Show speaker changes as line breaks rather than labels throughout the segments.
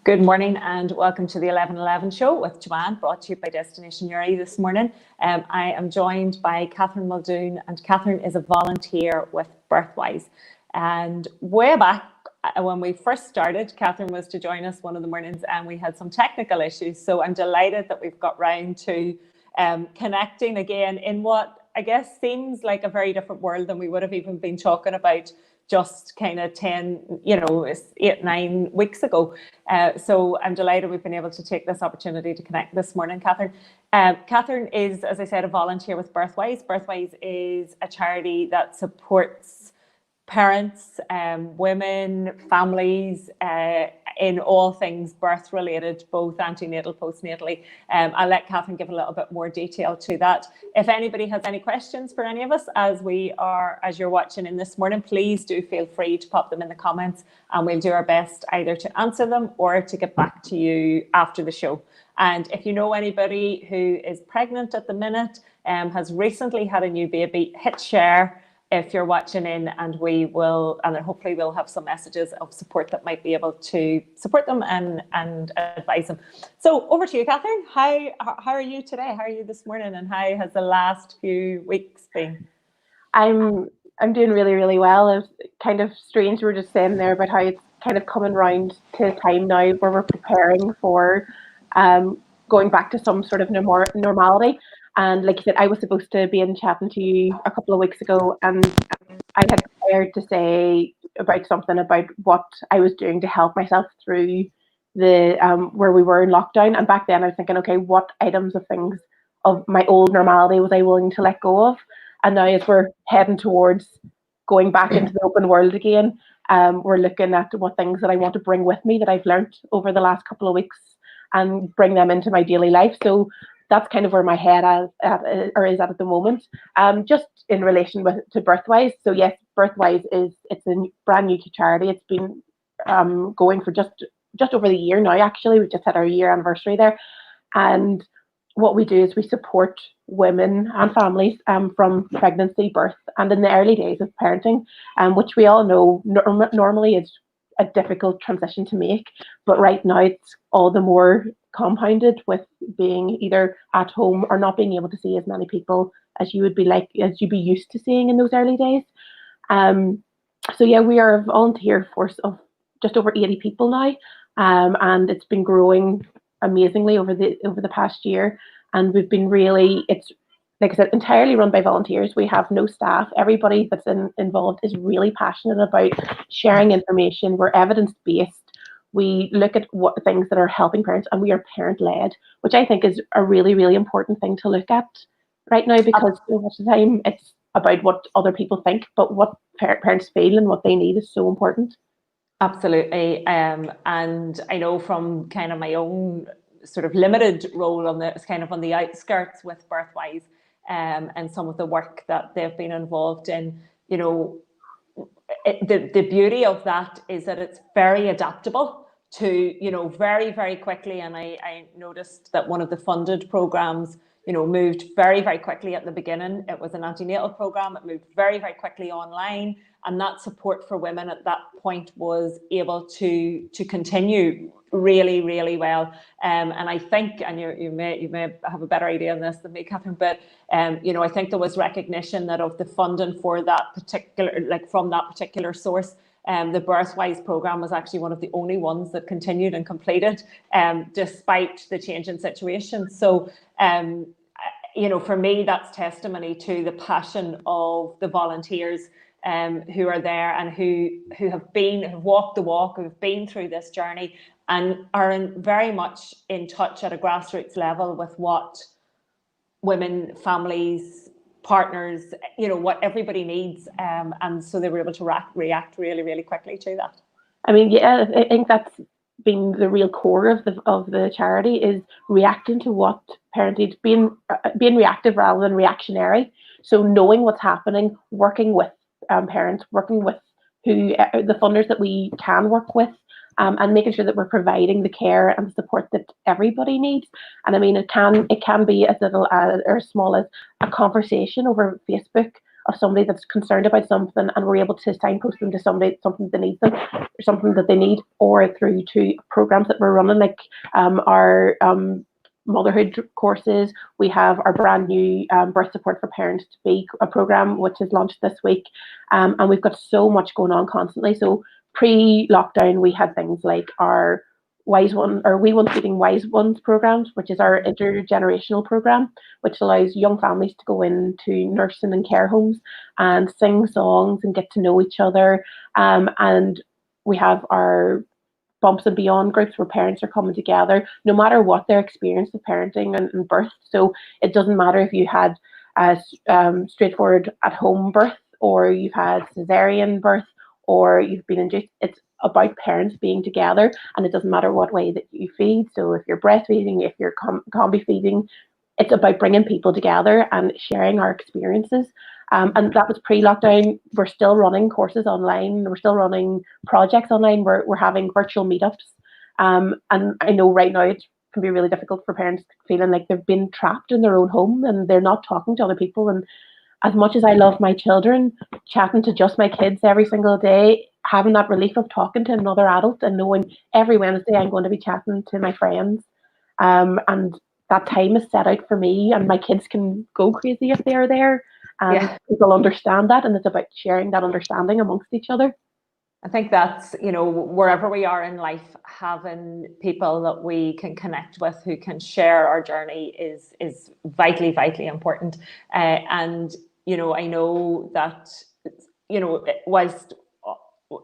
Good morning and welcome to the 11:11 show with Joanne, brought to you by Destination Uri this morning. I am joined by Catherine Muldoon, and Catherine is a volunteer with Birthwise. And way back when we first started, Catherine was to join us one of the mornings and we had some technical issues. So I'm delighted that we've got round to connecting again in what I guess seems like a very different world than we would have even been talking about just kind of 10, 8, 9 weeks ago. So I'm delighted we've been able to take this opportunity to connect this morning, Catherine. Catherine is, as I said, a volunteer with Birthwise. Birthwise is a charity that supports parents, women, families, in all things birth related, both antenatal, postnatally. I'll let Catherine give a little bit more detail to that. If anybody has any questions for any of us as you're watching in this morning, please do feel free to pop them in the comments and we'll do our best either to answer them or to get back to you after the show. And if you know anybody who is pregnant at the minute, has recently had a new baby, hit share if you're watching in, and then hopefully we'll have some messages of support that might be able to support them and advise them. So over to you, Catherine. How are you today? How are you this morning? And how has the last few weeks been?
I'm doing really, really well. It's kind of strange. We were just saying there about how it's kind of coming round to a time now where we're preparing for going back to some sort of normality. And like you said, I was supposed to be in chatting to you a couple of weeks ago, and I had prepared to say about something about what I was doing to help myself through the where we were in lockdown. And back then I was thinking, okay, what items of things of my old normality was I willing to let go of? And now as we're heading towards going back into the open world again, we're looking at what things that I want to bring with me that I've learned over the last couple of weeks and bring them into my daily life. So that's kind of where my head is at the moment. Just in relation to Birthwise. So yes, Birthwise it's a brand new charity. It's been going for just over the year now. Actually, we've just had our year anniversary there, and what we do is we support women and families from pregnancy, birth, and in the early days of parenting, which we all know normally is a difficult transition to make. But right now, it's all the more compounded with being either at home or not being able to see as many people as you'd be used to seeing in those early days. So yeah, we are a volunteer force of just over 80 people now, and it's been growing amazingly over the past year. And we've been it's like I said, entirely run by volunteers. We have no staff. Everybody that's involved is really passionate about sharing information. We're evidence based. We look at what things that are helping parents, and we are parent led, which I think is a really, really important thing to look at right now, because so much of the time it's about what other people think, but what parents feel and what they need is so important.
Absolutely. And I know from kind of my own sort of limited role on the outskirts with Birthwise, and some of the work that they've been involved in, the beauty of that is that it's very adaptable to, very, very quickly. And I noticed that one of the funded programs, moved very, very quickly at the beginning. It was an antenatal program. It moved very, very quickly online. And that support for women at that point was able to continue really, really well. And I think, and you may have a better idea on this than me, Catherine, but I think there was recognition that of the funding for that from that particular source, the Birthwise program was actually one of the only ones that continued and completed, despite the change in situation. So, for me, that's testimony to the passion of the volunteers who are there and who have walked the walk, who've been through this journey and are very much in touch at a grassroots level with what women, families, partners, what everybody needs. And so they were able to react really, really quickly to that.
I mean, yeah, I think that's been the real core of the charity, is reacting to what parentage, being reactive rather than reactionary. So knowing what's happening, working with parents, working with the funders that we can work with, and making sure that we're providing the care and the support that everybody needs. And I mean, it can be as little as or as small as a conversation over Facebook of somebody that's concerned about something, and we're able to signpost them to somebody, something that needs them, or something that they need, or through to programs that we're running, like our motherhood courses. We have our brand new birth support for parents to be a program which is launched this week, and we've got so much going on constantly. So pre-lockdown, we had things like our Wise One or We Want Feeding Wise Ones programs, which is our intergenerational program, which allows young families to go into nursing and care homes and sing songs and get to know each other. And we have our Bumps and Beyond groups where parents are coming together, no matter what their experience of parenting and birth. So it doesn't matter if you had a straightforward at-home birth, or you've had cesarean birth, or you've been induced. It's about parents being together, and it doesn't matter what way that you feed. So if you're breastfeeding, if you're combi feeding, it's about bringing people together and sharing our experiences. And that was pre-lockdown. We're still running courses online. We're still running projects online. We're having virtual meetups. And I know right now it can be really difficult for parents feeling like they've been trapped in their own home and they're not talking to other people. And as much as I love my children, chatting to just my kids every single day, having that relief of talking to another adult and knowing every Wednesday I'm going to be chatting to my friends. And that time is set out for me, and my kids can go crazy if they're there. And people understand that, and it's about sharing that understanding amongst each other.
I think that's, wherever we are in life, having people that we can connect with who can share our journey is vitally, vitally important. And, I know that, whilst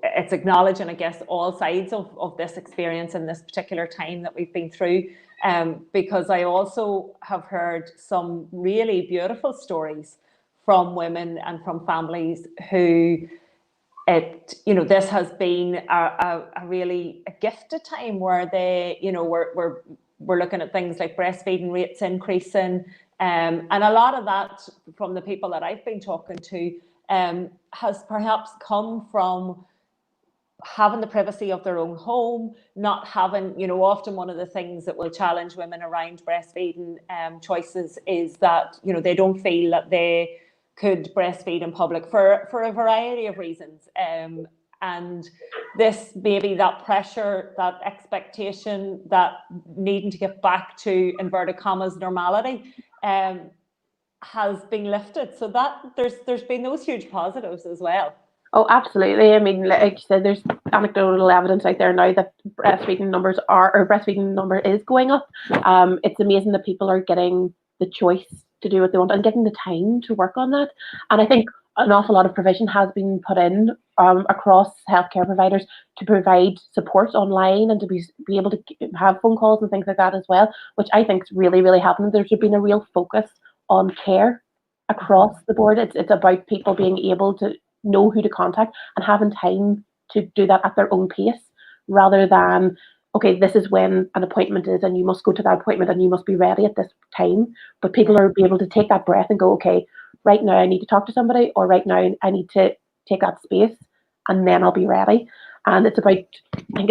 it's acknowledging, I guess, all sides of this experience and this particular time that we've been through, because I also have heard some really beautiful stories from women and from families who this has been a really a gifted time where they, we're looking at things like breastfeeding rates increasing, and a lot of that from the people that I've been talking to has perhaps come from having the privacy of their own home, not having, often one of the things that will challenge women around breastfeeding choices is that, they don't feel that they could breastfeed in public for a variety of reasons. And this, maybe that pressure, that expectation, that needing to get back to, inverted commas, normality, has been lifted. So that there's been those huge positives as well.
Oh, absolutely. I mean, like you said, there's anecdotal evidence out there now that breastfeeding number is going up. It's amazing that people are getting the choice to do what they want and getting the time to work on that. And I think an awful lot of provision has been put in across healthcare providers to provide support online and to be able to have phone calls and things like that as well, which I think is really, really happening. There's been a real focus on care across the board. It's about people being able to know who to contact and having time to do that at their own pace, rather than, okay, this is when an appointment is and you must go to that appointment and you must be ready at this time. But people are able to take that breath and go, okay, right now I need to talk to somebody, or right now I need to take that space and then I'll be ready. And it's about, I think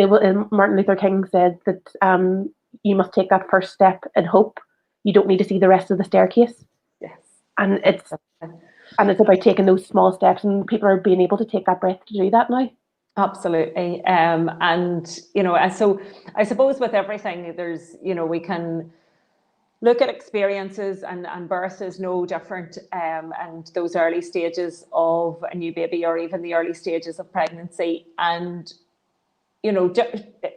Martin Luther King said that you must take that first step and hope. You don't need to see the rest of the staircase.
Yes.
And it's about taking those small steps, and people are being able to take that breath to do that now.
Absolutely. And, so I suppose with everything, there's, we can look at experiences, and birth is no different. And those early stages of a new baby, or even the early stages of pregnancy. And,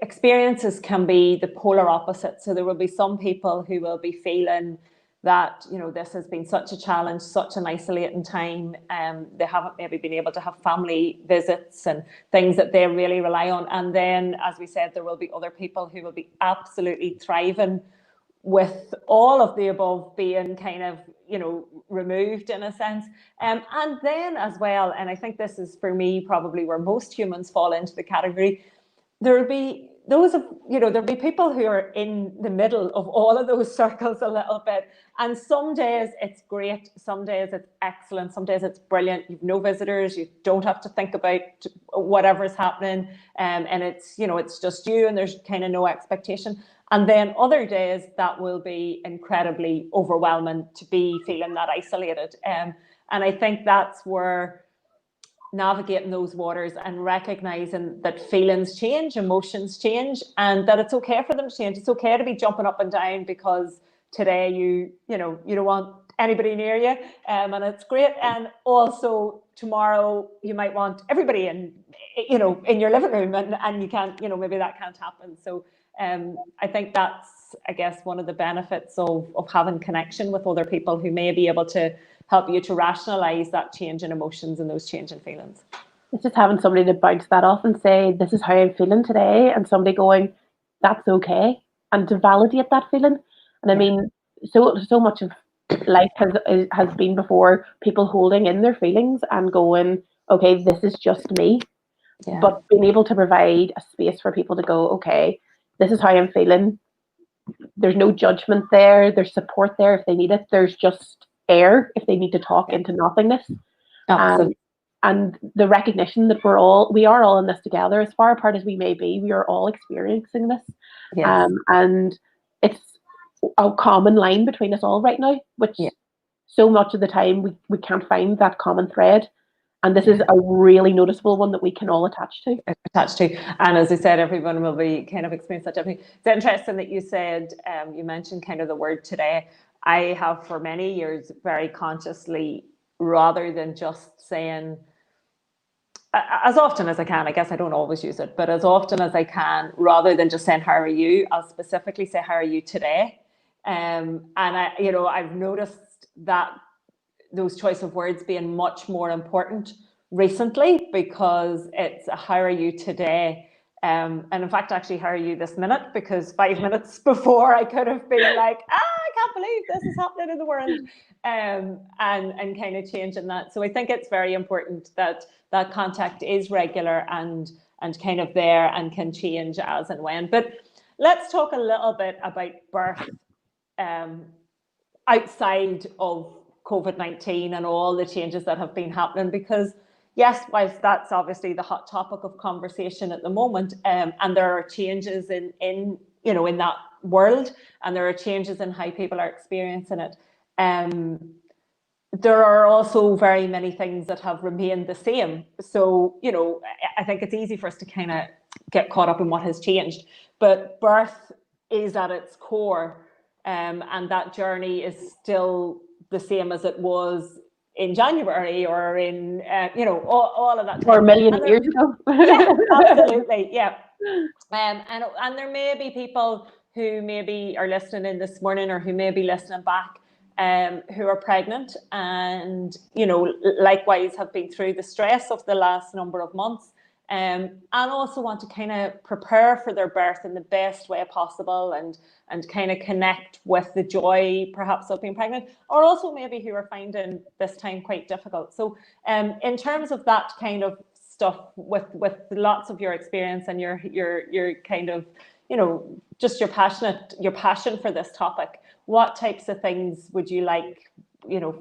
experiences can be the polar opposite. So there will be some people who will be feeling that, this has been such a challenge, such an isolating time. They haven't maybe been able to have family visits and things that they really rely on. And then, as we said, there will be other people who will be absolutely thriving with all of the above being kind of, removed in a sense. And then as well, and I think this is for me probably where most humans fall into the category, there will be those of, there'll be people who are in the middle of all of those circles a little bit. And some days it's great, some days it's excellent, some days it's brilliant. You've no visitors, you don't have to think about whatever's happening. And it's, it's just you, and there's kind of no expectation. And then other days that will be incredibly overwhelming to be feeling that isolated. And I think that's where navigating those waters and recognizing that feelings change, emotions change, and that it's okay for them to change. It's okay to be jumping up and down because today you don't want anybody near you, and it's great. And also tomorrow you might want everybody in your living room, and you can't, maybe that can't happen. So I think that's, I guess, one of the benefits of having connection with other people who may be able to help you to rationalize that change in emotions and those change in feelings.
It's just having somebody to bounce that off and say, this is how I'm feeling today, and somebody going, that's okay, and to validate that feeling. And I mean, so much of life has been before people holding in their feelings and going, okay, this is just me. Yeah. But being able to provide a space for people to go, okay, this is how I'm feeling. There's no judgment there. There's support there if they need it. There's just air if they need to talk into nothingness. And the recognition that we are all in this together, as far apart as we may be, we are all experiencing this. Yes. And it's a common line between us all right now, which so much of the time we can't find that common thread. And this is a really noticeable one that we can all attach to.
And as I said, everyone will be kind of experiencing that differently. It's interesting that you said, you mentioned kind of the word today. I have for many years very consciously, rather than just saying, as often as I can, I guess I don't always use it, but as often as I can, rather than just saying, how are you, I'll specifically say, how are you today? And I've noticed that those choice of words being much more important recently, because it's a how are you today? And in fact, actually, how are you this minute? Because 5 minutes before I could have been like, I can't believe this is happening in the world. And kind of changing that. So I think it's very important that that contact is regular and kind of there and can change as and when. But let's talk a little bit about birth outside of COVID-19 and all the changes that have been happening, because yes, whilst that's obviously the hot topic of conversation at the moment, and there are changes in that world, and there are changes in how people are experiencing it, there are also very many things that have remained the same. So, I think it's easy for us to kind of get caught up in what has changed, but birth is at its core, and that journey is still the same as it was in January or in, all of that time.
Or a million years ago.
Yeah, absolutely, yeah. And there may be people who maybe are listening in this morning, or who may be listening back, who are pregnant and, likewise have been through the stress of the last number of months, and also want to kind of prepare for their birth in the best way possible, and kind of connect with the joy perhaps of being pregnant, or also maybe who are finding this time quite difficult. So in terms of that kind of stuff, with lots of your experience and your kind of, just your passion for this topic, what types of things would you like,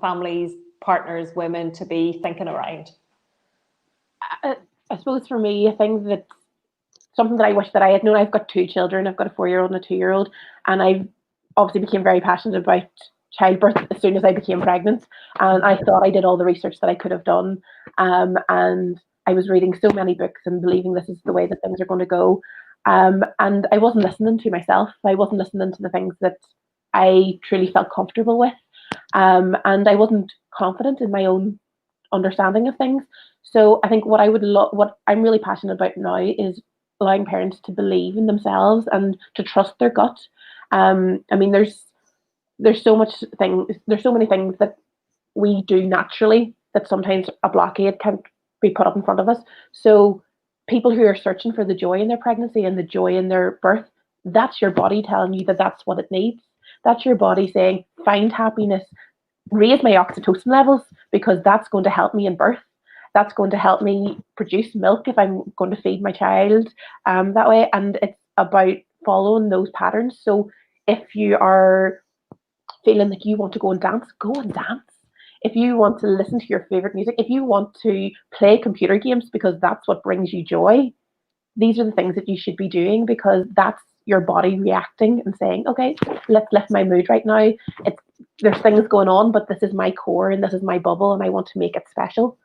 families, partners, women to be thinking around?
I suppose for me, something that I wish that I had known. I've got 2 children. I've got a 4-year-old and a 2-year-old, and I obviously became very passionate about childbirth as soon as I became pregnant. And I thought I did all the research that I could have done, and I was reading so many books and believing this is the way that things are going to go. And I wasn't listening to myself. I wasn't listening to the things that I truly felt comfortable with, and I wasn't confident in my own understanding of things. So I think what I'm really passionate about now is allowing parents to believe in themselves and to trust their gut. I mean, there's so many things that we do naturally that sometimes a blockade can't be put up in front of us. So people who are searching for the joy in their pregnancy and the joy in their birth, that's your body telling you that that's what it needs. That's your body saying, find happiness, raise my oxytocin levels, because that's going to help me in birth. That's going to help me produce milk if I'm going to feed my child that way. And it's about following those patterns. So if you are feeling like you want to go and dance, go and dance. If you want to listen to your favorite music, if you want to play computer games because that's what brings you joy, these are the things that you should be doing, because that's your body reacting and saying, okay, let's lift my mood right now. there's things going on, but this is my core and this is my bubble, and I want to make it special.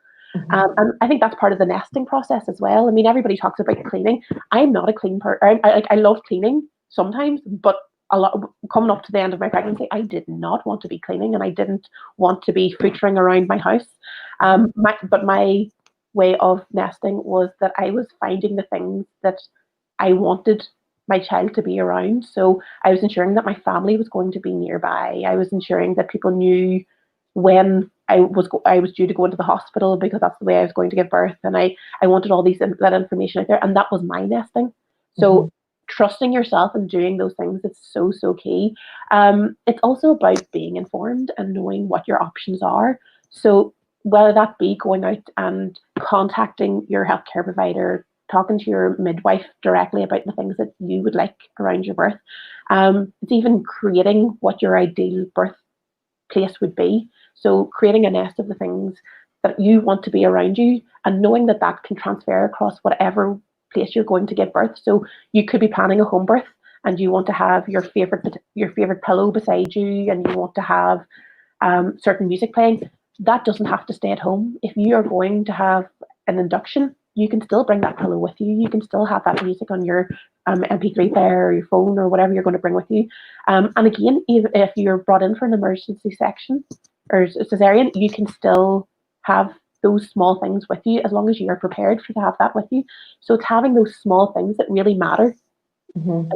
And I think that's part of the nesting process as well. I mean, everybody talks about cleaning. I'm not a clean person. I love cleaning sometimes, but a lot coming up to the end of my pregnancy, I did not want to be cleaning, and I didn't want to be footering around my house. But my way of nesting was that I was finding the things that I wanted my child to be around. So I was ensuring that my family was going to be nearby. I was ensuring that people knew when I was due to go into the hospital, because that's the way I was going to give birth, and I wanted all that information out there, and that was my nesting. So trusting yourself and doing those things is so key. It's also about being informed and knowing what your options are. So whether that be going out and contacting your healthcare provider, talking to your midwife directly about the things that you would like around your birth. It's even creating what your ideal birth place would be. So creating a nest of the things that you want to be around you, and knowing that that can transfer across whatever place you're going to give birth. So you could be planning a home birth, and you want to have your favorite pillow beside you, and you want to have certain music playing. That doesn't have to stay at home. If you are going to have an induction, you can still bring that pillow with you. You can still have that music on your MP3 player or your phone or whatever you're going to bring with you. And again, even if you're brought in for an emergency section or cesarean, you can still have those small things with you, as long as you are prepared to have that with you. So it's having those small things that really matter and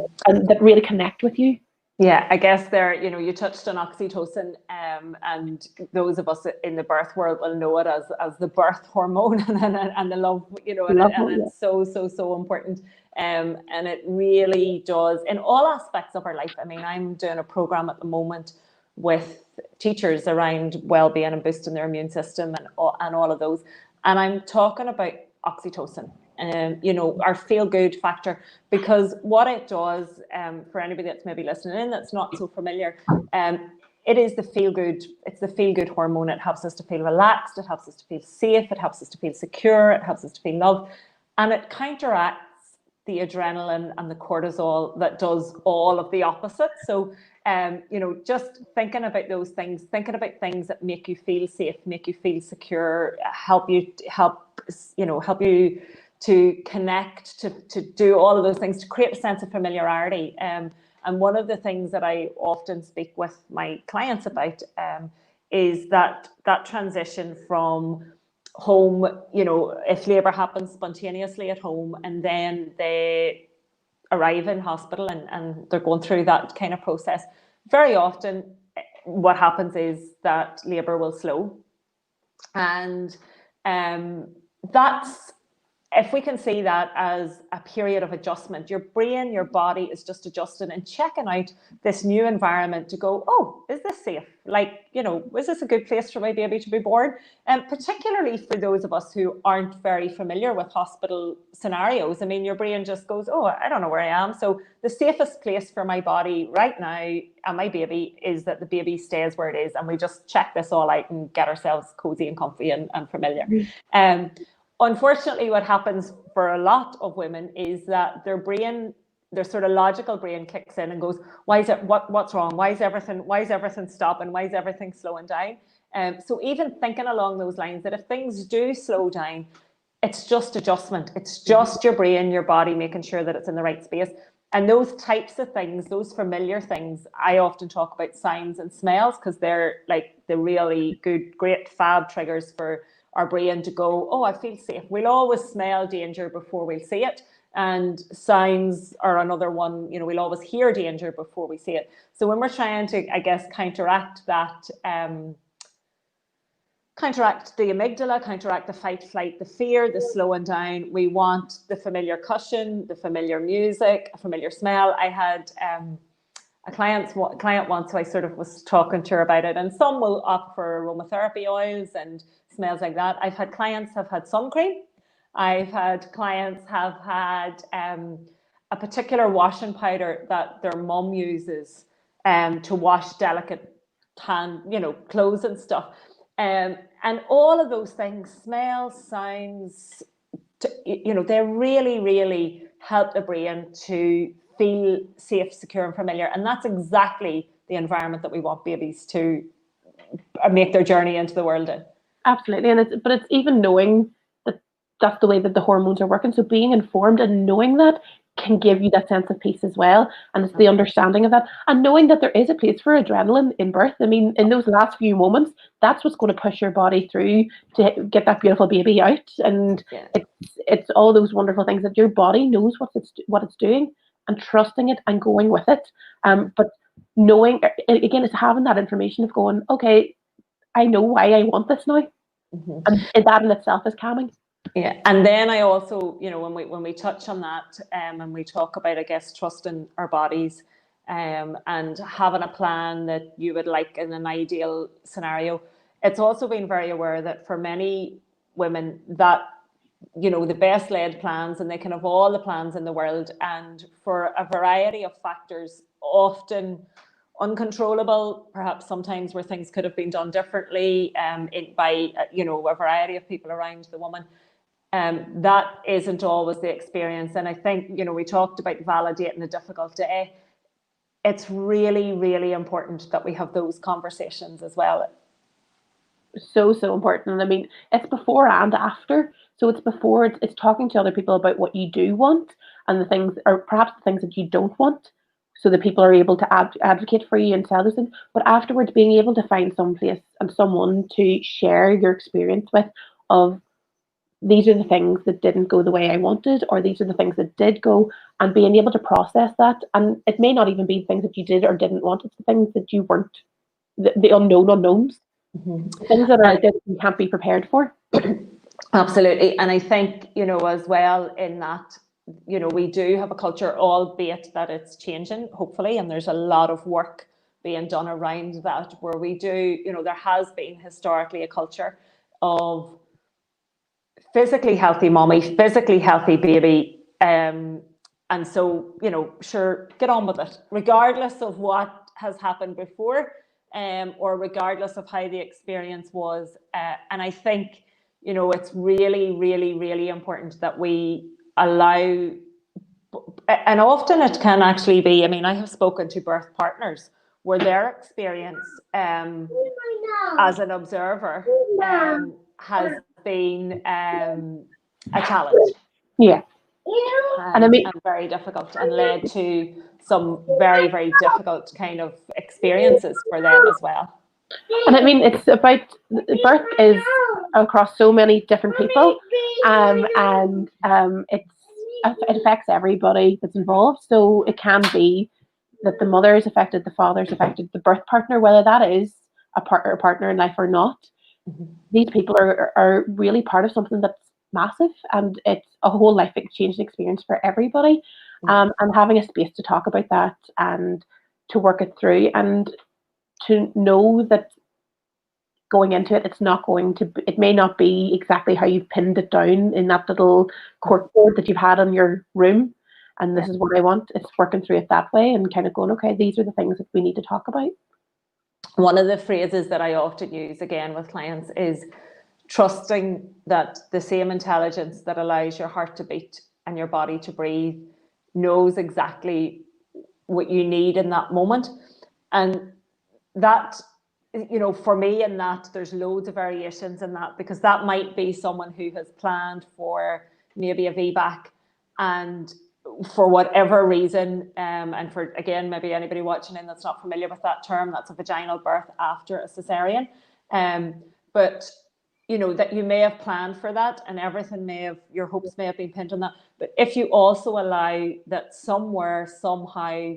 that really connect with you.
Yeah, I guess there, you touched on oxytocin, and those of us in the birth world will know it as the birth hormone and the love, and it's so important. And it really does in all aspects of our life. I mean, I'm doing a program at the moment with teachers around well-being and boosting their immune system and all of those. And I'm talking about oxytocin. Our feel-good factor, because what it does, for anybody that's maybe listening in that's not so familiar, it is the feel-good hormone. It helps us to feel relaxed, it helps us to feel safe, it helps us to feel secure, it helps us to feel loved, and it counteracts the adrenaline and the cortisol that does all of the opposite. So just thinking about those things, thinking about things that make you feel safe, make you feel secure, help you to connect, to do all of those things, to create a sense of familiarity. And one of the things that I often speak with my clients about is that transition from home, if labour happens spontaneously at home, and then they arrive in hospital and they're going through that kind of process. Very often what happens is that labour will slow. And that's, if we can see that as a period of adjustment, your brain, your body is just adjusting and checking out this new environment to go, oh, is this safe? Is this a good place for my baby to be born? And particularly for those of us who aren't very familiar with hospital scenarios. I mean, your brain just goes, oh, I don't know where I am. So the safest place for my body right now and my baby is that the baby stays where it is. And we just check this all out and get ourselves cozy and comfy and familiar. Unfortunately, what happens for a lot of women is that their brain, their sort of logical brain kicks in and goes, why is it, what's wrong? Why is everything stopping? Why is everything slowing down? So even thinking along those lines, that if things do slow down, it's just adjustment. It's just your brain, your body making sure that it's in the right space. And those types of things, those familiar things, I often talk about signs and smells, because they're like the really good, great fab triggers for our brain to go, oh, I feel safe. We'll always smell danger before we'll see it. And signs are another one, we'll always hear danger before we see it. So when we're trying to, I guess, counteract that, counteract the amygdala, counteract the fight, flight, the fear, the slowing down, we want the familiar cushion, the familiar music, a familiar smell. I had a client once who I sort of was talking to her about it, and some will opt for aromatherapy oils and smells like that. I've had clients have had sun cream. I've had clients have had a particular washing powder that their mum uses to wash delicate hand, clothes and stuff. And all of those things, smells, sounds, they really, really help the brain to feel safe, secure, and familiar. And that's exactly the environment that we want babies to make their journey into the world in.
Absolutely, and it's even knowing that that's the way that the hormones are working. So being informed and knowing that can give you that sense of peace as well, and it's the understanding of that, and knowing that there is a place for adrenaline in birth. I mean, in those last few moments, that's what's going to push your body through to get that beautiful baby out, and it's all those wonderful things that your body knows what it's doing, and trusting it and going with it. But knowing, again, it's having that information of going, okay, I know why I want this now, and that in itself is calming.
Yeah, and then I also, when we touch on that, and we talk about, I guess, trusting our bodies, and having a plan that you would like in an ideal scenario, it's also been very aware that for many women that, the best laid plans, and they can have all the plans in the world, and for a variety of factors, often uncontrollable, perhaps sometimes where things could have been done differently by a variety of people around the woman. That isn't always the experience. And I think, we talked about validating a difficult day. It's really, really important that we have those conversations as well.
So important. I mean, it's before and after. So it's before, it's talking to other people about what you do want, and the things, or perhaps the things that you don't want, so that people are able to advocate for you and tell those things. But afterwards, being able to find some place and someone to share your experience with, of these are the things that didn't go the way I wanted, or these are the things that did go, and being able to process that. And it may not even be things that you did or didn't want, it's the things that you weren't, the unknown unknowns, things that are out there that you can't be prepared for.
Absolutely. And I think, as well in that, we do have a culture, albeit that it's changing, hopefully, and there's a lot of work being done around that, where we do, there has been historically a culture of physically healthy mommy, physically healthy baby. And so, sure, get on with it, regardless of what has happened before, or regardless of how the experience was. And I think, it's really, really, really important that we allow, and often it can actually be, I have spoken to birth partners where their experience as an observer has been a challenge.
Yeah.
And very difficult, and led to some very, very difficult kind of experiences for them as well.
And it's about, birth is across so many different people, and it affects everybody that's involved. So it can be that the mother is affected, the father is affected, the birth partner, whether that is a partner in life or not. These people are really part of something that's massive, and it's a whole life changing experience for everybody. And having a space to talk about that and to work it through, and to know that going into it, it may not be exactly how you've pinned it down in that little corkboard that you've had on your room, and this is what I want. It's working through it that way, and kind of going, okay, these are the things that we need to talk about.
One of the phrases that I often use again with clients is trusting that the same intelligence that allows your heart to beat and your body to breathe knows exactly what you need in that moment. And that, for me, in that, there's loads of variations in that, because that might be someone who has planned for maybe a VBAC, and for whatever reason, and for, again, maybe anybody watching in that's not familiar with that term, that's a vaginal birth after a cesarean. But that you may have planned for that, and your hopes may have been pinned on that. But if you also allow that somewhere, somehow,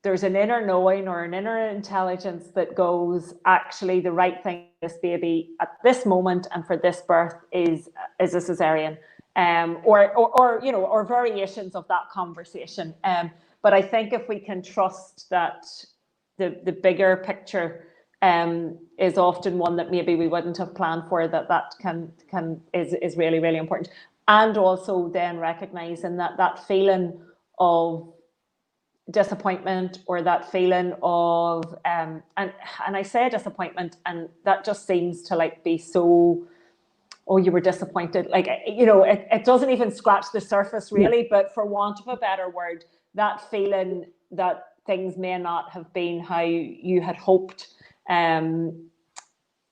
there's an inner knowing or an inner intelligence that goes, actually, the right thing for this baby at this moment and for this birth is a cesarean, or variations of that conversation. But I think if we can trust that the bigger picture is often one that maybe we wouldn't have planned for, that is really, really important. And also then recognizing that feeling of disappointment, or that feeling of and I say disappointment, and that just seems to be so, oh, you were disappointed, it doesn't even scratch the surface really. But for want of a better word, that feeling that things may not have been how you had hoped,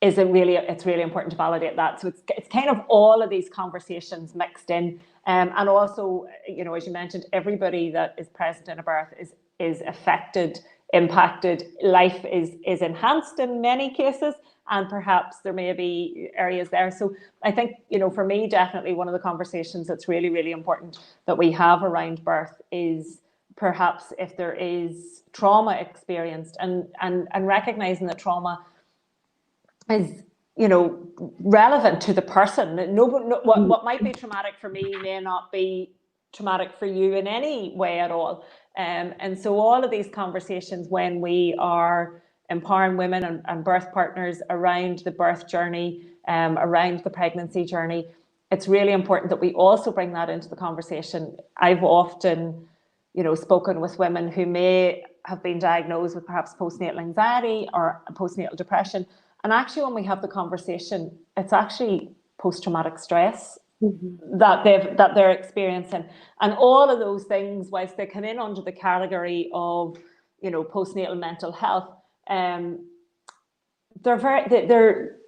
it's really important to validate that. So it's kind of all of these conversations mixed in, and also, you know, as you mentioned, everybody that is present in a birth is affected, impacted. Life is enhanced in many cases, and perhaps there may be areas there. So I think, you know, for me, definitely one of the conversations that's really, really important that we have around birth is perhaps if there is trauma experienced, and recognizing that trauma is, you know, relevant to the person. What might be traumatic for me may not be traumatic for you in any way at all. And so all of these conversations, when we are empowering women and birth partners around the birth journey, around the pregnancy journey, it's really important that we also bring that into the conversation. I've often, you know, spoken with women who may have been diagnosed with perhaps postnatal anxiety or postnatal depression. And actually, when we have the conversation, it's actually post-traumatic stress that they're experiencing. And all of those things, whilst they come in under the category of, you know, postnatal mental health,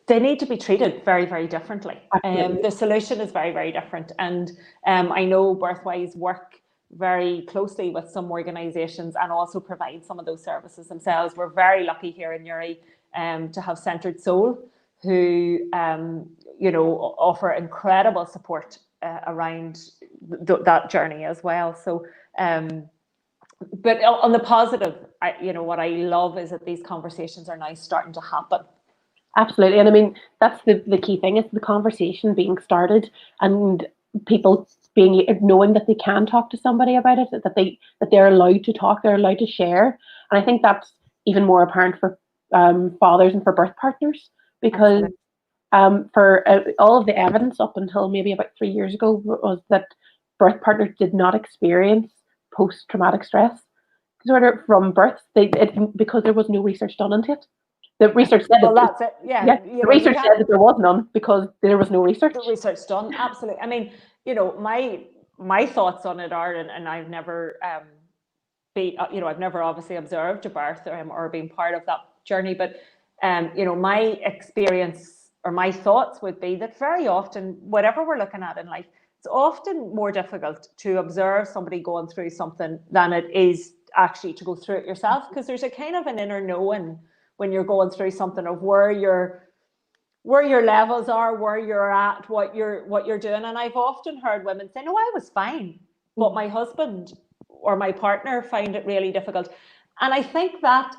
they need to be treated very, very differently. The solution is very, very different. And I know Birthwise work very closely with some organisations and also provide some of those services themselves. We're very lucky here in Uri to have Centred Soul, who you know, offer incredible support around that journey as well. So, but on the positive, you know, what I love is that these conversations are now starting to happen.
Absolutely, and I mean that's the key thing, is the conversation being started and people being knowing that they can talk to somebody about it, that they're allowed to talk, they're allowed to share, and I think that's even more apparent for fathers and for birth partners, because for all of the evidence up until maybe about 3 years ago was that birth partners did not experience post-traumatic stress disorder from birth, because there was no research done into it. The research said
that's it. Yeah,
the research said that there was none because there was no research.
The research done, absolutely. I mean, you know, my thoughts on it are, and I've never I've never obviously observed a birth or been part of that journey, but you know, my experience or my thoughts would be that very often, whatever we're looking at in life, it's often more difficult to observe somebody going through something than it is actually to go through it yourself, because there's a kind of an inner knowing when you're going through something of where your levels are, where you're at, what you're doing. And I've often heard women say, no, I was fine, but my husband or my partner found it really difficult. And I think that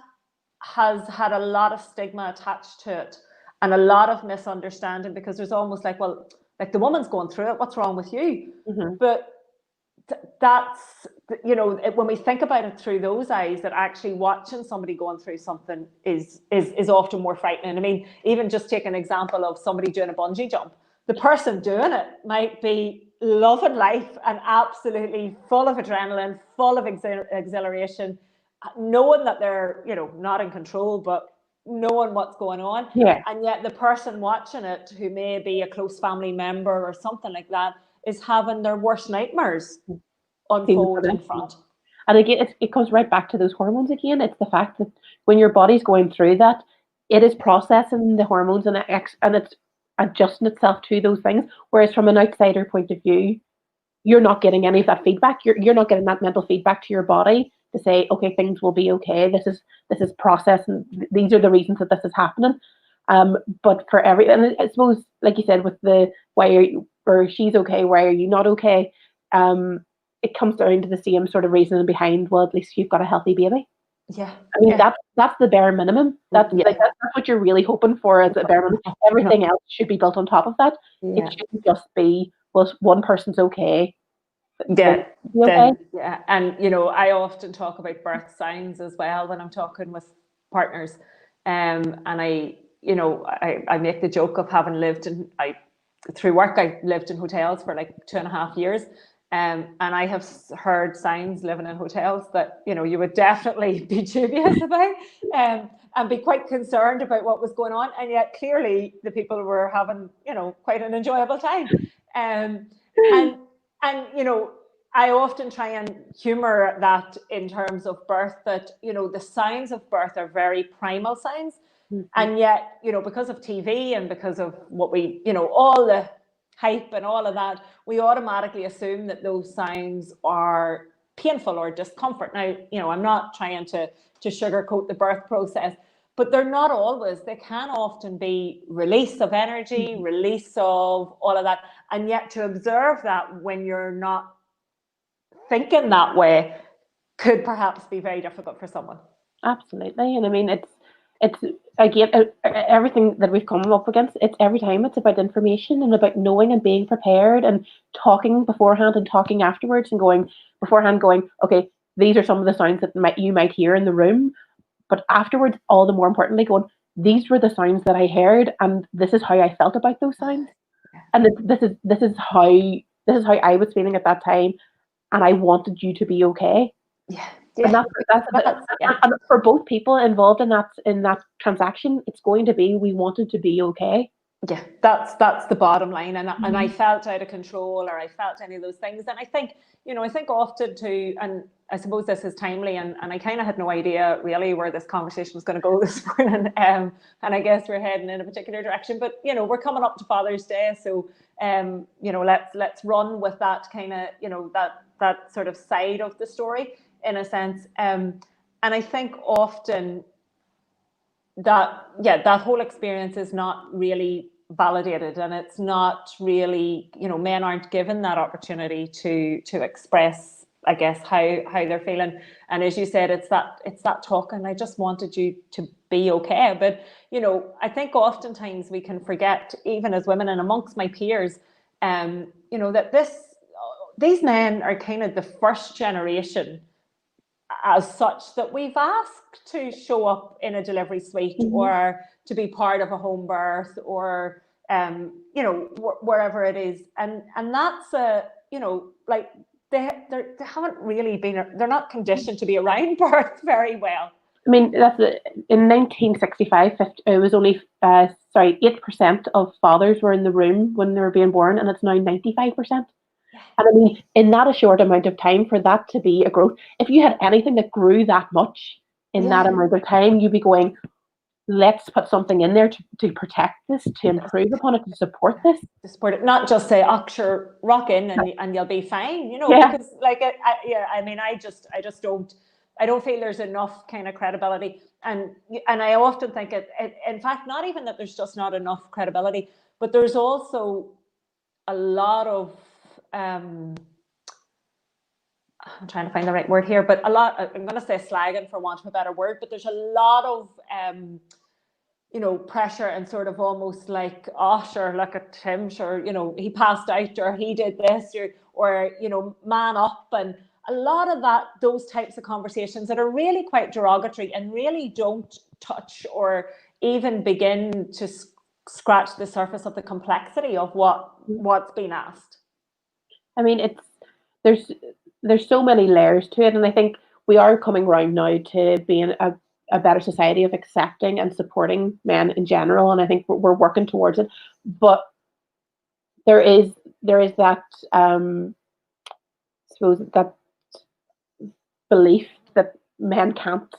has had a lot of stigma attached to it and a lot of misunderstanding, because there's almost like, well, like the woman's going through it, what's wrong with you? But that's, you know, when we think about it through those eyes, that actually watching somebody going through something is often more frightening. I mean, even just take an example of somebody doing a bungee jump. The person doing it might be loving life and absolutely full of adrenaline, full of exhilaration, knowing that they're, you know, not in control, but knowing what's going on.
Yeah.
And yet the person watching it, who may be a close family member or something like that, is having their worst nightmares unfold in front.
And again, it comes right back to those hormones again. It's the fact that when your body's going through that, it is processing the hormones and it's adjusting itself to those things. Whereas from an outsider point of view, you're not getting any of that feedback. You're not getting that mental feedback to your body to say, okay, things will be okay. This is process, and these are the reasons that this is happening. But for and I suppose, like you said, with the or she's okay, why are you not okay? It comes down to the same sort of reasoning behind, well, at least you've got a healthy baby.
Yeah.
I mean, that's the bare minimum. That's what you're really hoping for as a bare minimum. Everything else should be built on top of that.
Yeah.
It shouldn't just be, well, one person's okay.
Yeah.
Okay.
Yeah. And, you know, I often talk about birth signs as well when I'm talking with partners. And I make the joke of having lived through work, I lived in hotels for like 2.5 years. And I have heard signs living in hotels that, you know, you would definitely be dubious about, and be quite concerned about what was going on. And yet clearly the people were having, you know, quite an enjoyable time. And you know, I often try and humor that in terms of birth, that, you know, the signs of birth are very primal signs. Mm-hmm. And yet, you know, because of TV and because of what we, you know, all the hype and all of that, we automatically assume that those signs are painful or discomfort. Now, you know, I'm not trying to sugarcoat the birth process, but they're not always. They can often be release of energy, mm-hmm. release of all of that. And yet to observe that when you're not thinking that way could perhaps be very difficult for someone.
Absolutely. And I mean, it's again, everything that we've come up against, it's every time it's about information and about knowing and being prepared and talking beforehand and talking afterwards and going, okay, these are some of the sounds that you might hear in the room, but afterwards, all the more importantly, going, these were the sounds that I heard and this is how I felt about those sounds. And this is how I was feeling at that time. And I wanted you to be okay.
Yeah.
And and for both people involved in that transaction, it's going to be, we wanted to be okay.
Yeah, that's the bottom line. And I felt out of control, or I felt any of those things. And I think, you know, often too, and I suppose this is timely, and I kind of had no idea really where this conversation was going to go this morning. And I guess we're heading in a particular direction. But, you know, we're coming up to Father's Day. So, you know, let's run with that kind of, you know, that sort of side of the story in a sense. And I think often that whole experience is not really validated, and it's not really, you know, men aren't given that opportunity to express, I guess, how they're feeling. And as you said, it's that talk, and I just wanted you to be okay. But, you know, I think oftentimes we can forget, even as women and amongst my peers, you know, that these men are kind of the first generation as such that we've asked to show up in a delivery suite, mm-hmm. or to be part of a home birth, or you know, wherever it is, and that's you know, like they haven't really been, they're not conditioned to be around birth very well.
I mean, in 1965, it was only 8% of fathers were in the room when they were being born, and it's now 95%. And I mean, in that a short amount of time, for that to be a growth, if you had anything that grew that much in that amount of time, you'd be going, let's put something in there to protect this, to improve upon it, to support this.
To support it, not just say, sure, rock in and you'll be fine, you know, because like, I mean, I don't feel there's enough kind of credibility. And I often think in fact, not even that there's just not enough credibility, but there's also a lot of, I'm trying to find the right word here, but I'm going to say slagging for want of a better word, but there's a lot of, you know, pressure and sort of almost like, sure, look at him, sure, you know, he passed out, or he did this, or you know, man up, and a lot of those types of conversations that are really quite derogatory and really don't touch or even begin to scratch the surface of the complexity of what's been asked.
I mean, there's so many layers to it, and I think we are coming around now to being a better society of accepting and supporting men in general, and I think we're working towards it. But there is that suppose that belief that men can't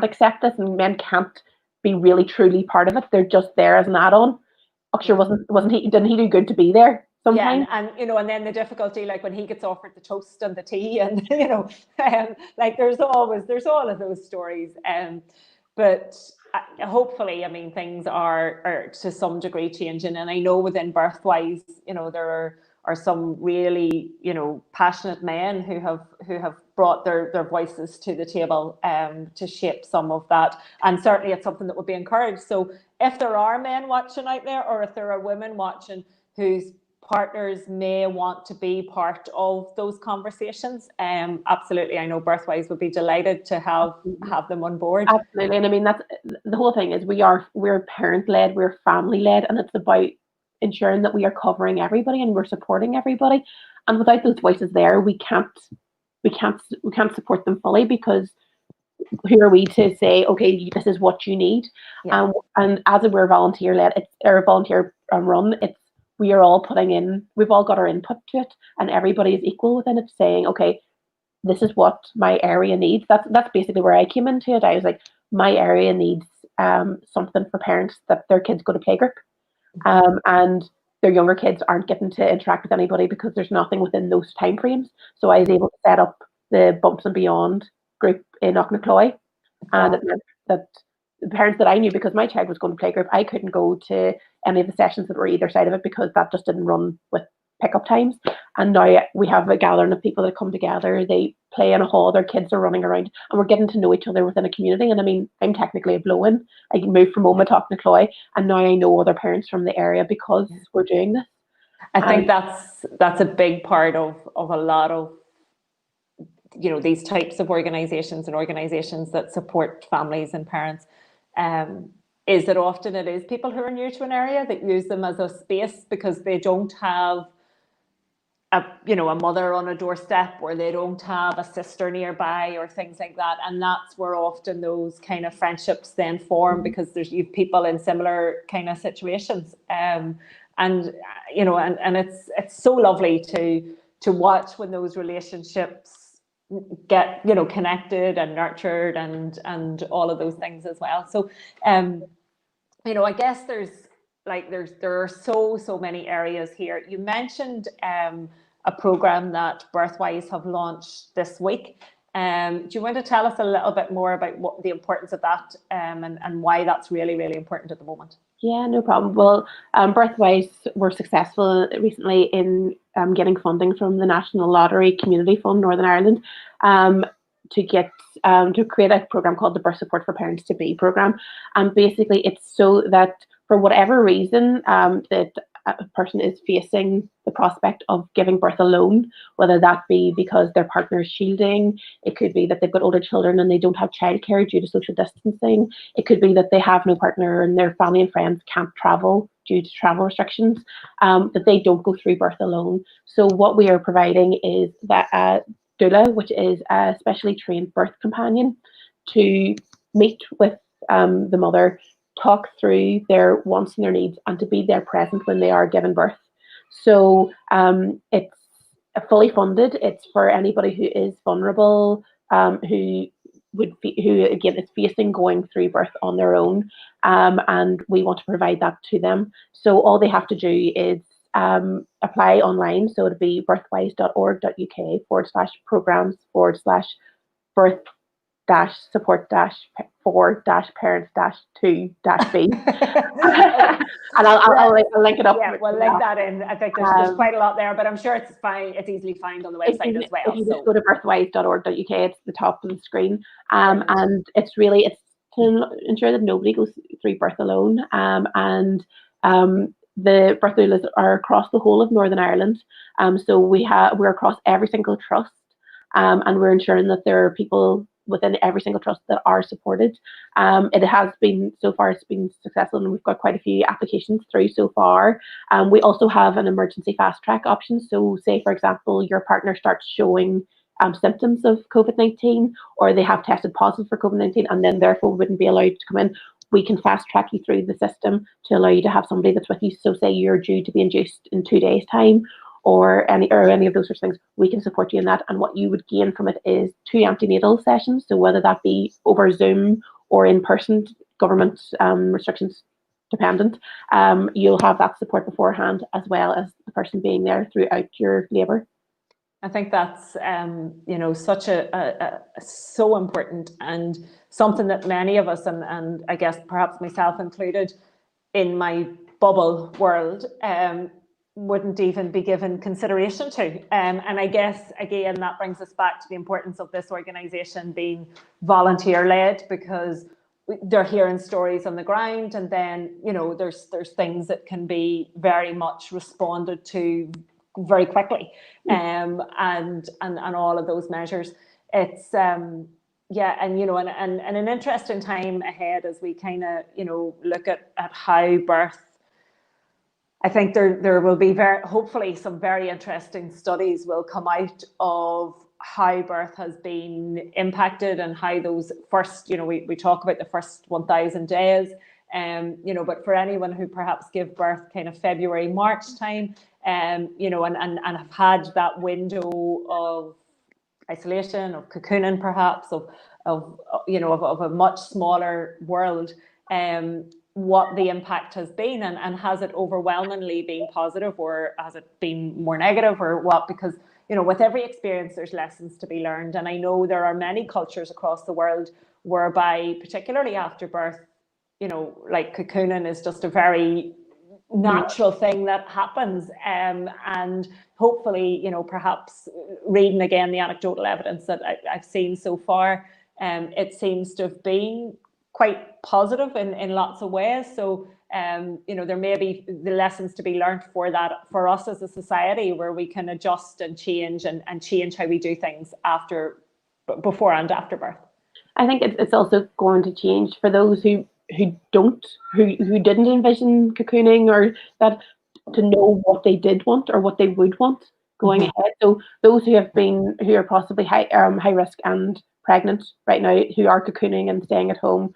accept this, and men can't be really truly part of it. They're just there as an add-on. Sure, didn't he do good to be there? Sometimes.
Yeah, and you know, and then the difficulty, like when he gets offered the toast and the tea, and you know, like there's all of those stories. But hopefully, I mean, things are to some degree changing, and I know within Birthwise, you know, there are some really, you know, passionate men who have brought their voices to the table to shape some of that, and certainly it's something that would be encouraged. So if there are men watching out there, or if there are women watching whose partners may want to be part of those conversations, absolutely, I know Birthwise would be delighted to have them on board.
Absolutely. And I mean, that's the whole thing, is we're parent led, we're family led, and it's about ensuring that we are covering everybody and we're supporting everybody. And without those voices there, we can't support them fully, because who are we to say, okay, this is what you need? And as we're volunteer led, it's or volunteer run, it's we are all putting in, we've all got our input to it, and everybody is equal within it, saying, okay, this is what my area needs. That's basically where I came into it. I was like, my area needs something for parents that their kids go to playgroup, and their younger kids aren't getting to interact with anybody because there's nothing within those time frames. So I was able to set up the Bumps and Beyond group in Knocknacloy, and it meant that the parents that I knew, because my child was going to playgroup, I couldn't go to any of the sessions that were either side of it because that just didn't run with pickup times. And now we have a gathering of people that come together, they play in a hall, their kids are running around, and we're getting to know each other within a community. And I mean, I'm technically a blow-in. I moved from Oma to Knocknacloy, and now I know other parents from the area because we're doing this.
I think that's a big part of a lot of, you know, these types of organizations and organizations that support families and parents, is that often it is people who are new to an area that use them as a space because they don't have a mother on a doorstep, or they don't have a sister nearby, or things like that. And that's where often those kind of friendships then form, because you've people in similar kind of situations. And it's so lovely to watch when those relationships get, connected and nurtured and all of those things as well. So I guess there are so many areas here. You mentioned a program that Birthwise have launched this week. Do you want to tell us a little bit more about what the importance of that, and why that's really, really important at the moment?
Yeah, no problem. Well, Birthwise were successful recently in getting funding from the National Lottery Community Fund Northern Ireland, to create a program called the Birth Support for Parents to Be program. And basically it's so that for whatever reason that a person is facing the prospect of giving birth alone, whether that be because their partner is shielding, it could be that they've got older children and they don't have childcare due to social distancing, it could be that they have no partner and their family and friends can't travel due to travel restrictions, that they don't go through birth alone. So what we are providing is that doula, which is a specially trained birth companion, to meet with the mother, talk through their wants and their needs, and to be there present when they are giving birth. So it's fully funded. It's for anybody who is vulnerable, who again is facing going through birth on their own, and we want to provide that to them. So all they have to do is apply online. So it'd be birthwise.org.uk/programs/birth support for parents -2 B. And I'll link it up.
Yeah, we'll link that in. I think there's quite a lot there, but I'm sure it's fine. It's easily found on the website as well.
If you just go to birthwise.org.uk, it's the top of the screen. And it's to ensure that nobody goes through birth alone. And the birth doulas are across the whole of Northern Ireland. So we're across every single trust, and we're ensuring that there are people within every single trust that are supported. It has been, so far it's been successful, and we've got quite a few applications through so far. We also have an emergency fast track option. So say, for example, your partner starts showing symptoms of COVID-19, or they have tested positive for COVID-19 and then therefore wouldn't be allowed to come in. We can fast track you through the system to allow you to have somebody that's with you. So say you're due to be induced in 2 days' time, or any of those sorts of things, we can support you in that. And what you would gain from it is 2 antenatal sessions. So whether that be over Zoom or in person, government restrictions dependent, you'll have that support beforehand, as well as the person being there throughout your labour.
I think that's such so important, and something that many of us, and I guess perhaps myself included, in my bubble world, wouldn't even be given consideration to. And I guess, again, that brings us back to the importance of this organisation being volunteer-led, because they're hearing stories on the ground, and then, there's things that can be very much responded to very quickly, and all of those measures. It's and an interesting time ahead as we kind of look at how birth. I think there will be hopefully some very interesting studies will come out of how birth has been impacted, and how those first, we talk about the first 1,000 days, But for anyone who perhaps give birth kind of February, March time, and have had that window of isolation, of cocooning perhaps, of a much smaller world, what the impact has been, and has it overwhelmingly been positive, or has it been more negative, or what? Because with every experience there's lessons to be learned, and I know there are many cultures across the world whereby, particularly after birth, like cocooning is just a very natural thing that happens, and hopefully perhaps reading again the anecdotal evidence that I've seen so far, it seems to have been quite positive in lots of ways. So there may be the lessons to be learned for that, for us as a society, where we can adjust and change and change how we do things before and after birth.
I think it's also going to change for those who didn't envision cocooning, or that, to know what they did want or what they would want going ahead. So those who are possibly high risk and pregnant right now, who are cocooning and staying at home,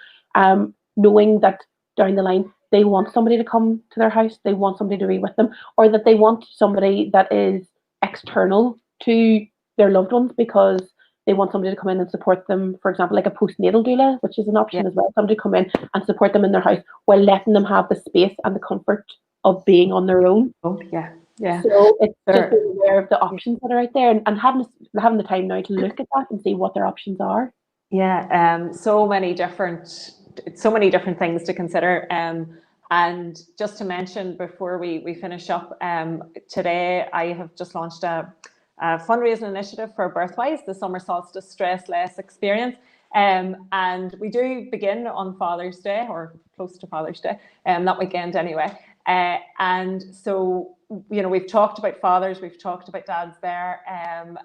knowing that down the line they want somebody to come to their house, they want somebody to be with them, or that they want somebody that is external to their loved ones, because they want somebody to come in and support them, for example, like a postnatal doula, which is an option as well. Somebody to come in and support them in their house while letting them have the space and the comfort of being on their own.
Oh, yeah. Yeah.
So it's just being aware of the options that are out there, and having the time now to look at that and see what their options are.
Yeah. So many different things to consider. And just to mention before we finish up, today I have just launched a fundraising initiative for Birthwise, the summer solstice stress less experience, and we do begin on Father's Day, or close to Father's Day, that weekend anyway. And so we've talked about fathers, we've talked about dads there,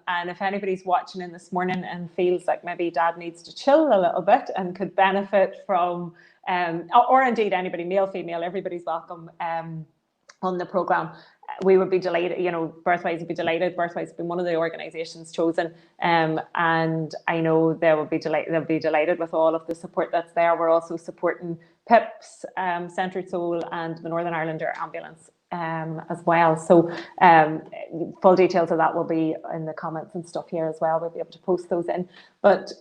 and if anybody's watching in this morning and feels like maybe dad needs to chill a little bit and could benefit from, or indeed anybody, male, female, everybody's welcome on the programme. We would be delighted, Birthwise would be delighted. Birthwise has been one of the organisations chosen, and I know they'll be delighted with all of the support that's there. We're also supporting PIPS, Centred Soul, and the Northern Ireland Air Ambulance as well. So full details of that will be in the comments and stuff here as well. We'll be able to post those in. But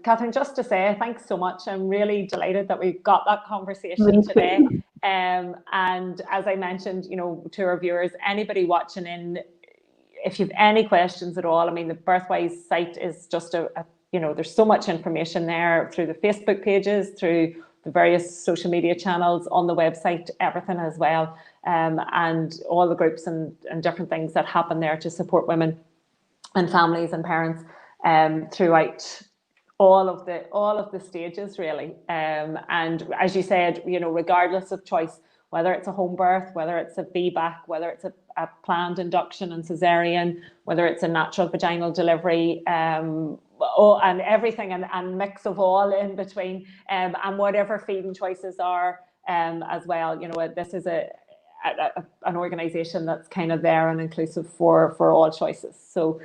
Catherine, just to say thanks so much. I'm really delighted that we got that conversation today. And as I mentioned, to our viewers, anybody watching in, if you've any questions at all, I mean, the Birthwise site is just there's so much information there through the Facebook pages, through the various social media channels, on the website, everything as well, and all the groups and different things that happen there to support women and families and parents throughout all of the stages, really. And as you said, regardless of choice, whether it's a home birth, whether it's a VBAC, whether it's a planned induction and cesarean, whether it's a natural vaginal delivery, and everything, and mix of all in between, and whatever feeding choices are as well. This is an organisation that's kind of there and inclusive for all choices. So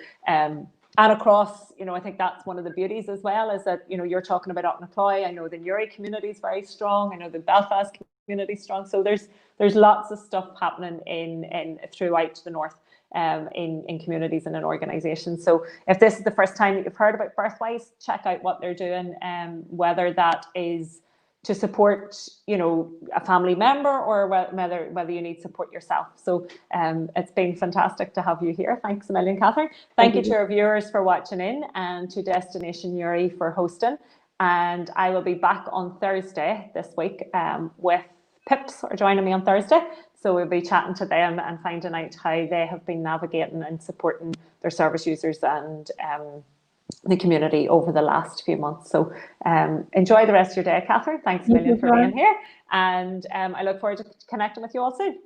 and across, I think that's one of the beauties as well, is that, you're talking about Aughnacloy. I know the Newry community is very strong. I know the Belfast community is strong. So there's lots of stuff happening in throughout the north, in communities and in organisations. So if this is the first time that you've heard about Birthwise, check out what they're doing, whether that is to support, a family member, or whether you need support yourself. So it's been fantastic to have you here. Thanks a million, Catherine. Thank you to our viewers for watching in, and to Destination Newry for hosting. And I will be back on Thursday this week with PIPS are joining me on Thursday. So we'll be chatting to them and finding out how they have been navigating and supporting their service users and the community over the last few months. So enjoy the rest of your day, Catherine. Thanks a million for being here. And I look forward to connecting with you all soon.